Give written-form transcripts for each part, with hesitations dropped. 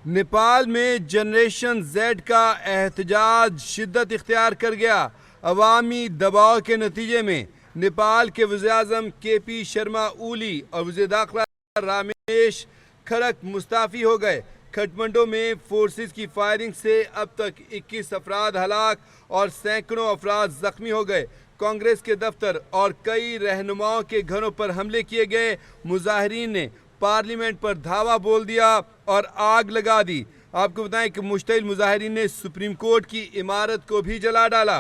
नेपाल में generation Z का एहतजाज शिद्दत इख्तियार कर गया। अवामी दबाव के नतीजे में नेपाल के वज़ीर-ए-आज़म के.पी. शर्मा ओली और वज़ीर दाखिला रमेश खड़क मुस्ताफ़ी हो गए। काठमांडू में फोर्सेस की फायरिंग से अब तक 21 अफराद हलाक और सैकड़ों अफराद जख्मी हो गए। कांग्रेस के दफ्तर और कई रहनुमाओं के घरों पर हमले किए गए। मुजाहिरीन ने पार्लियामेंट पर धावा बोल दिया और आग लगा दी। आपको बताएं कि मुश्तिल मुजाहिरीन ने सुप्रीम कोर्ट की इमारत को भी जला डाला।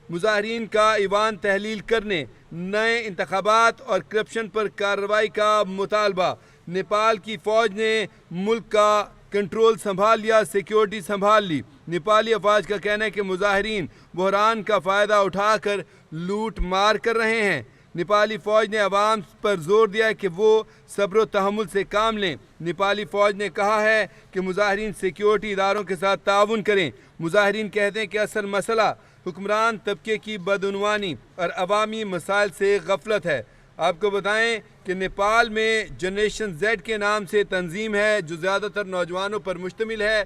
मुजाहिरीन का ईवान तहलील करने, नए इंतखाबात और करप्शन पर कार्रवाई का मुतालबा। नेपाल की फौज ने मुल्क का कंट्रोल संभाल लिया, सिक्योरिटी संभाल ली। नेपाली अफवाज का कहना है कि मुजाहिरीन बहरान का फ़ायदा उठाकर लूट मार कर रहे हैं। नेपाली फ़ौज ने अवाम पर जोर दिया है कि वो सब्र व तहम्मुल से काम लें। नेपाली फ़ौज ने कहा है कि मुजाहिरीन सिक्योरिटी इदारों के साथ ताउन करें। मुजाहिरीन कहते हैं कि असल मसला हुक्मरान तबके की बदउनवानी और अवामी मसाइल से गफलत है। आपको बताएं कि नेपाल में जनरेशन जेड के नाम से तंजीम है जो ज़्यादातर नौजवानों पर मुश्तमिल है।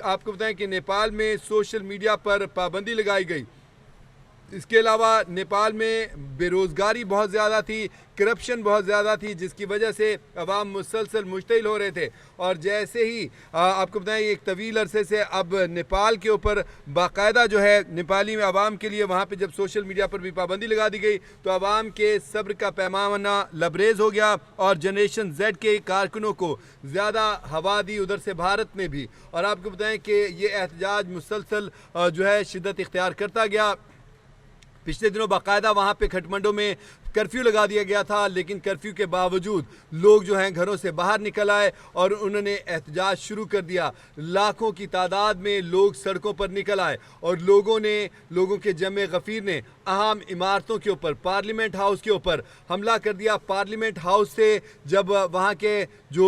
आपको बताएं कि नेपाल में सोशल मीडिया पर पाबंदी लगाई गई। इसके अलावा नेपाल में बेरोज़गारी बहुत ज़्यादा थी, करप्शन बहुत ज़्यादा थी, जिसकी वजह से अवाम मुसलसल मुश्तिल हो रहे थे। और जैसे ही आपको बताएं एक तवील अरसे से अब नेपाल के ऊपर बाकायदा जो है नेपाली में अवाम के लिए वहाँ पे जब सोशल मीडिया पर भी पाबंदी लगा दी गई तो अवाम के सब्र का पैमाना लबरेज हो गया और जनरेशन जेड के कारकुनों को ज़्यादा हवा दी उधर से भारत ने भी। और आपको बताएं कि ये एहतजाज मुसलसल जो है शिद्दत इख्तियार करता गया। पिछले दिनों बाकायदा वहाँ पे काठमांडू में कर्फ्यू लगा दिया गया था, लेकिन कर्फ्यू के बावजूद लोग जो हैं घरों से बाहर निकल आए और उन्होंने एहतजाज शुरू कर दिया। लाखों की तादाद में लोग सड़कों पर निकल आए और लोगों के जमे गफ़ीर ने अहम इमारतों के ऊपर, पार्लियामेंट हाउस के ऊपर हमला कर दिया। पार्लियामेंट हाउस से जब वहाँ के जो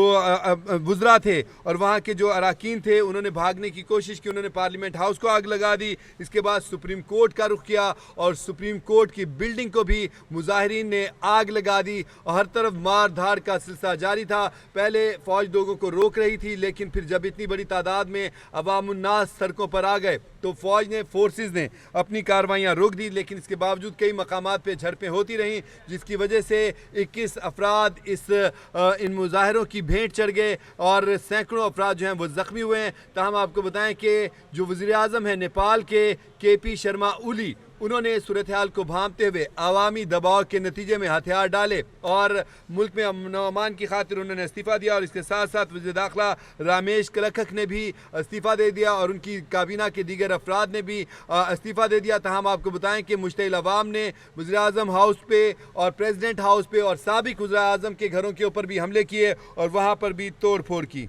वुज़रा थे और वहाँ के जो अराकीन थे उन्होंने भागने की कोशिश की, उन्होंने पार्लियामेंट हाउस को आग लगा दी। इसके बाद सुप्रीम कोर्ट का रुख किया और सुप्रीम कोर्ट की बिल्डिंग को भी मुजाहिरीन ने आग लगा दी और हर तरफ मार धाड़ का सिलसिला जारी था। पहले फौज लोगों को रोक रही थी, लेकिन फिर जब इतनी बड़ी तादाद में अवामुन्नास सड़कों पर आ गए तो फौज ने, फोर्सेस ने अपनी कार्रवाइयाँ रोक दी। लेकिन इसके बावजूद कई मकामात पे झड़पें होती रहीं, जिसकी वजह से 21 अफराद इन मुजाहिरों की भेंट चढ़ गए और सैकड़ों अफराद जो हैं वो ज़ख्मी हुए हैं। ताहम आपको बताएं कि जो वज़ीर-ए-आज़म है नेपाल के.पी. शर्मा ओली, उन्होंने सूरत हाल को भांपते हुए अवामी दबाव के नतीजे में हथियार डाले और मुल्क में अमन व अमान की खातिर उन्होंने इस्तीफ़ा दिया। और इसके साथ साथ वज़ीर दाखिला रमेश खड़क ने भी इस्तीफ़ा दे दिया और उनकी काबीना के दीगर अफराद ने भी इस्तीफ़ा दे दिया। तहम आपको बताएं कि मुश्तिल अवाम ने वज़ीर-ए-आज़म हाउस पे और प्रेसिडेंट हाउस पे और साबिक़ वज़ीर-ए-आज़म के घरों के ऊपर भी हमले किए और वहाँ पर भी तोड़ फोड़ की।